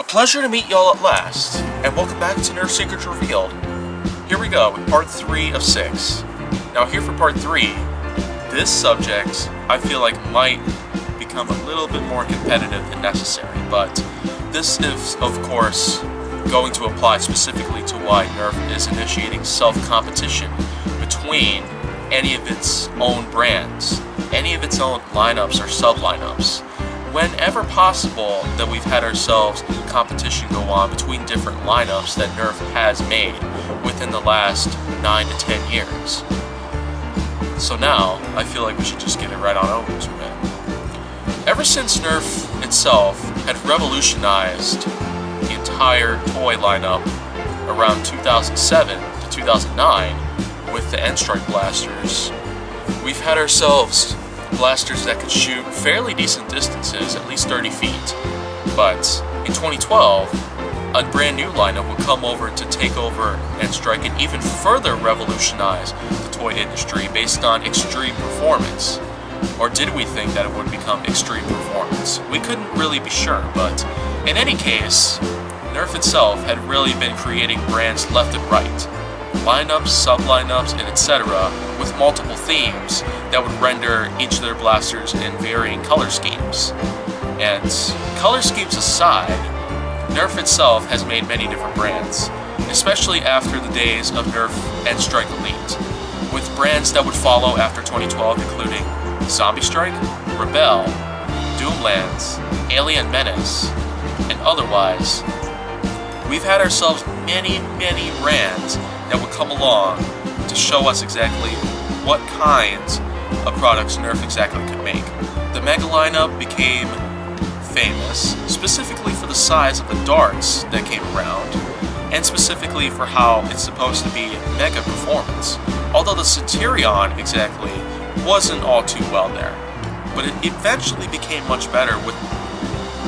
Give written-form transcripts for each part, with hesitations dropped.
A pleasure to meet y'all at last, and welcome back to Nerf Secrets Revealed. Here we go with part 3 of 6. Now here for part 3, this subject I feel like might become a little bit more competitive than necessary, but this is of course going to apply specifically to why Nerf is initiating self-competition between any of its own brands, any of its own lineups or sub-lineups. Whenever possible that we've had ourselves competition go on between different lineups that Nerf has made within the last 9 to 10 years. So now, I feel like we should just get it right on over to it. Ever since Nerf itself had revolutionized the entire toy lineup around 2007 to 2009 with the N-Strike blasters, we've had ourselves blasters that could shoot fairly decent distances, at least 30 feet. But in 2012, a brand new lineup would come over to take over and strike and even further revolutionize the toy industry based on extreme performance. Or did we think that it would become extreme performance? We couldn't really be sure, but in any case, Nerf itself had really been creating brands left and right. Lineups, sub-lineups, and etc. with multiple themes that would render each of their blasters in varying color schemes. And color schemes aside, Nerf itself has made many different brands, especially after the days of Nerf N-Strike Elite, with brands that would follow after 2012 including Zombie Strike, Rebel, Doomlands, Alien Menace, and otherwise. We've had ourselves many brands that would come along to show us exactly what kinds of products Nerf exactly could make. The Mega lineup became famous specifically for the size of the darts that came around, and specifically for how it's supposed to be mega performance, although the Centurion exactly wasn't all too well there. But it eventually became much better with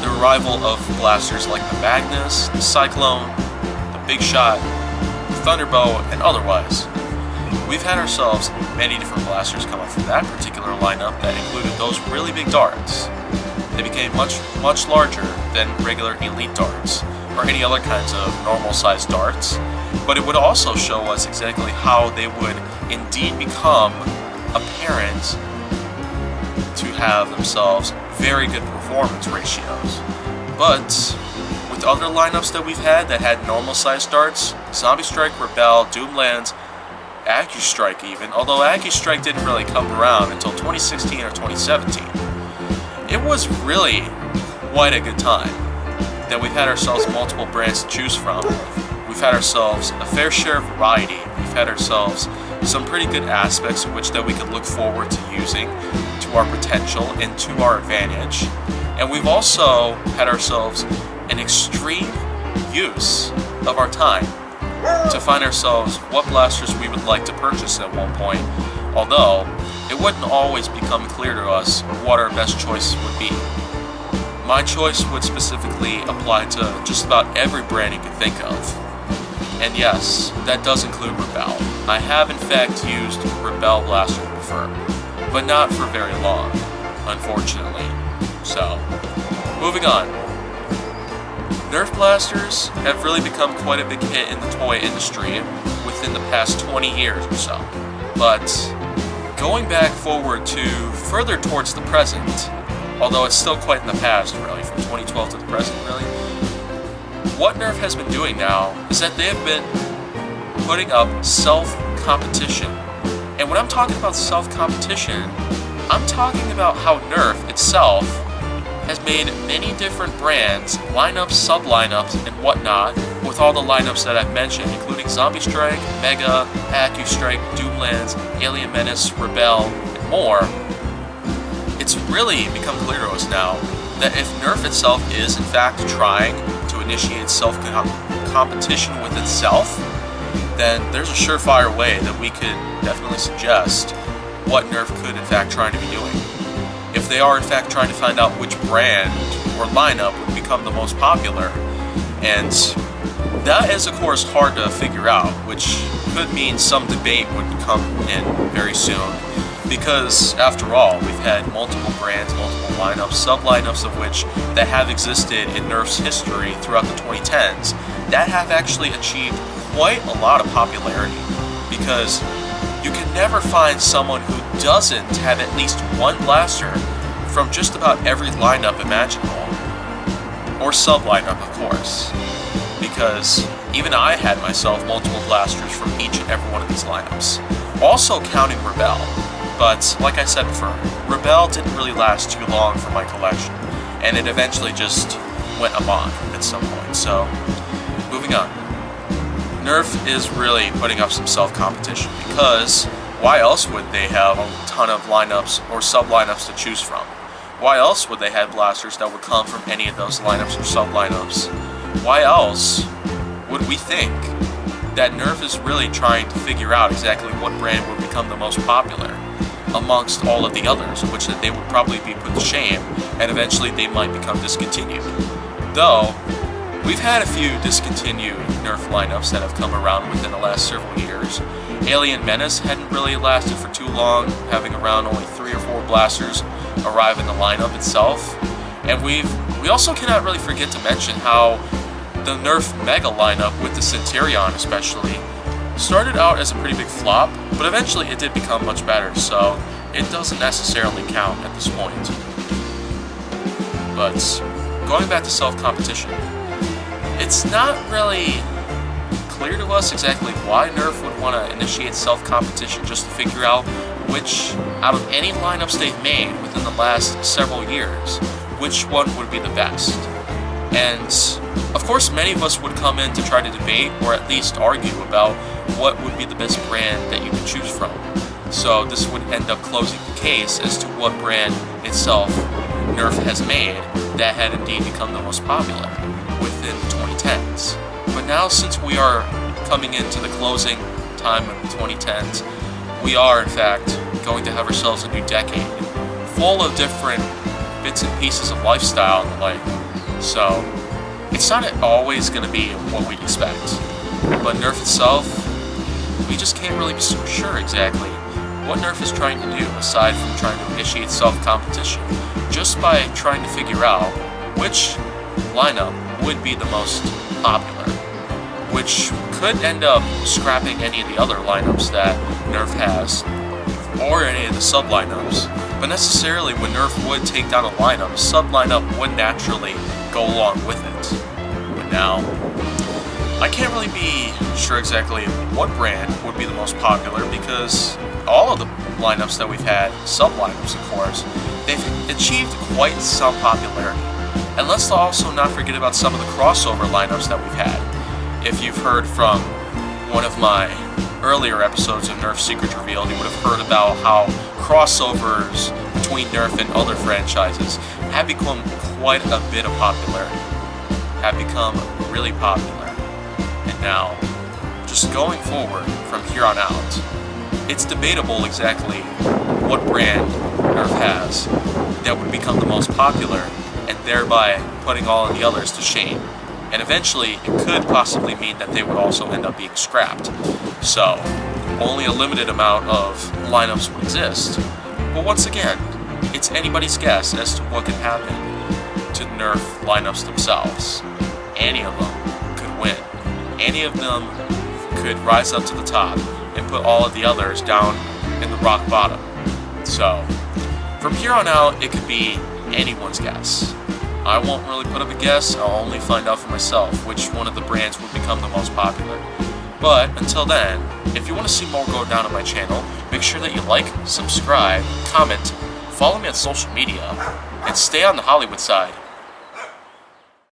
the arrival of blasters like the Magnus, the Cyclone, the Big Shot, Thunderbow, and otherwise. We've had ourselves many different blasters come up from that particular lineup that included those really big darts. They became much larger than regular elite darts or any other kinds of normal sized darts, but it would also show us exactly how they would indeed become apparent to have themselves very good performance ratios. But with other lineups that we've had that had normal sized darts, Zombie Strike, Rebel, Doomlands, AccuStrike even, although AccuStrike didn't really come around until 2016 or 2017. It was really quite a good time that we've had ourselves multiple brands to choose from. We've had ourselves a fair share of variety. We've had ourselves some pretty good aspects in which that we could look forward to using to our potential and to our advantage. And we've also had ourselves an extreme use of our time to find ourselves what blasters we would like to purchase at one point, although it wouldn't always become clear to us what our best choices would be. My choice would specifically apply to just about every brand you can think of. And yes, that does include Rebel. I have in fact used Rebel blasters before, but not for very long, unfortunately. So, moving on. Nerf blasters have really become quite a big hit in the toy industry within the past 20 years or so. But going back forward to further towards the present, although it's still quite in the past really, from 2012 to the present really, what Nerf has been doing now is that they have been putting up self-competition. And when I'm talking about self-competition, I'm talking about how Nerf itself has made many different brands, lineups, sub-lineups, and whatnot, with all the lineups that I've mentioned, including Zombie Strike, Mega, AccuStrike, Doomlands, Alien Menace, Rebel, and more. It's really become clear to us now that if Nerf itself is in fact trying to initiate self-competition with itself, then there's a surefire way that we could definitely suggest what Nerf could in fact try to be doing. If they are in fact trying to find out which brand or lineup would become the most popular. And that is of course hard to figure out, which could mean some debate would come in very soon, Because, after all, we've had multiple brands, multiple lineups, sub-lineups of which that have existed in Nerf's history throughout the 2010s that have actually achieved quite a lot of popularity. Because you can never find someone who doesn't have at least one blaster from just about every lineup imaginable. Or sub-lineup, of course. Because even I had myself multiple blasters from each and every one of these lineups. Also counting Rebel. But, like I said before, Rebel didn't really last too long for my collection, and it eventually just went amok at some point. So, moving on. Nerf is really putting up some self-competition, because why else would they have a ton of lineups or sub-lineups to choose from? Why else would they have blasters that would come from any of those lineups or sub-lineups? Why else would we think that Nerf is really trying to figure out exactly what brand would become the most popular amongst all of the others, which that they would probably be put to shame, and eventually they might become discontinued. Though, we've had a few discontinued Nerf lineups that have come around within the last several years. Alien Menace hadn't really lasted for too long, having around only 3 or 4 blasters arrive in the lineup itself. And we also cannot really forget to mention how the Nerf Mega lineup, with the Centurion especially, started out as a pretty big flop, but eventually it did become much better, so it doesn't necessarily count at this point. But going back to self-competition, it's not really clear to us exactly why Nerf would want to initiate self-competition just to figure out which, out of any lineups they've made within the last several years, which one would be the best. And, of course, many of us would come in to try to debate or at least argue about what would be the best brand that you could choose from. So this would end up closing the case as to what brand itself Nerf has made that had indeed become the most popular within the 2010s. But now, since we are coming into the closing time of the 2010s, we are, in fact, going to have ourselves a new decade full of different bits and pieces of lifestyle and the like. So, it's not always going to be what we expect. But Nerf itself, we just can't really be super sure exactly what Nerf is trying to do, aside from trying to initiate self-competition, just by trying to figure out which lineup would be the most popular, which could end up scrapping any of the other lineups that Nerf has, or any of the sub-lineups. But necessarily, when Nerf would take down a lineup, a sub-lineup would naturally go along with it. But now, I can't really be sure exactly what brand would be the most popular, because all of the lineups that we've had, sub-lineups of course, they've achieved quite some popularity. And let's also not forget about some of the crossover lineups that we've had. If you've heard from one of my earlier episodes of Nerf Secrets Revealed, you would have heard about how crossovers between Nerf and other franchises have become quite a bit of popularity. Have become really popular. And now, just going forward from here on out, it's debatable exactly what brand Nerf has that would become the most popular, and thereby putting all of the others to shame. And eventually, it could possibly mean that they would also end up being scrapped. So, only a limited amount of lineups would exist. But once again, it's anybody's guess as to what could happen to Nerf lineups themselves. Any of them could win. Any of them could rise up to the top and put all of the others down in the rock bottom. So, from here on out, it could be anyone's guess. I won't really put up a guess, I'll only find out for myself which one of the brands would become the most popular. But until then, if you want to see more go down on my channel, make sure that you like, subscribe, comment, follow me on social media, and stay on the Hollywood side.